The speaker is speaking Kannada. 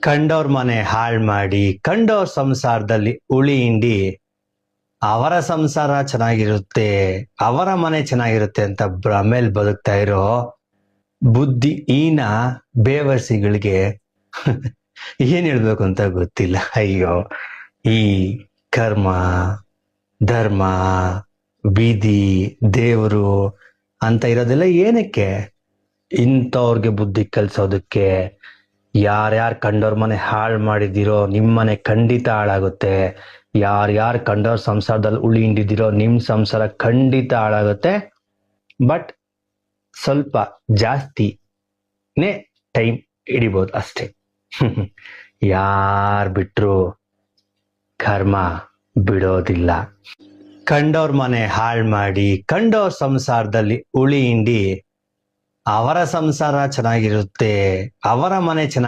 ಕಂಡೋರ್ ಮನೆ ಹಾಳ್ ಮಾಡಿ ಕಂಡೋರ್ ಸಂಸಾರದಲ್ಲಿ ಉಳಿ ಹಿಂಡಿ ಅವರ ಸಂಸಾರ ಚೆನ್ನಾಗಿರುತ್ತೆ, ಅವರ ಮನೆ ಚೆನ್ನಾಗಿರುತ್ತೆ ಅಂತ ಭ್ರಮೇಲ್ ಬದುಕ್ತಾ ಇರೋ ಬುದ್ಧಿಹೀನ ಬೇವರ್ಸಿಗಳಿಗೆ ಏನ್ ಹೇಳ್ಬೇಕು ಅಂತ ಗೊತ್ತಿಲ್ಲ. ಅಯ್ಯೋ, ಈ ಕರ್ಮ, ಧರ್ಮ, ವಿಧಿ, ದೇವರು ಅಂತ ಇರೋದೆಲ್ಲ ಏನಕ್ಕೆ? ಇಂಥವ್ರಿಗೆ ಬುದ್ಧಿ ಕಲ್ಸೋದಕ್ಕೆ. ಯಾರ್ಯಾರು ಕಂಡೋರ್ ಮನೆ ಹಾಳು ಮಾಡಿದಿರೋ ನಿಮ್ ಮನೆ ಖಂಡಿತ ಹಾಳಾಗುತ್ತೆ. ಯಾರ್ಯಾರು ಕಂಡೋರ್ ಸಂಸಾರದಲ್ಲಿ ಉಳಿ ಹಿಂಡಿದಿರೋ ನಿಮ್ ಸಂಸಾರ ಖಂಡಿತ ಹಾಳಾಗುತ್ತೆ. ಬಟ್ ಸ್ವಲ್ಪ ಜಾಸ್ತಿನೇ ಟೈಮ್ ಹಿಡಿಬೋದು ಅಷ್ಟೇ. ಯಾರ್ ಬಿಟ್ರು ಕರ್ಮ ಬಿಡೋದಿಲ್ಲ. ಕಂಡೋರ್ ಮನೆ ಹಾಳ್ ಮಾಡಿ ಕಂಡೋರ್ ಸಂಸಾರದಲ್ಲಿ ಉಳಿ ಹಿಂಡಿ ಅವರ ಸಂಸಾರ ಚೆನ್ನಾಗಿರುತ್ತೆ, ಅವರ ಮನೆ ಚೆನ್ನಾಗಿ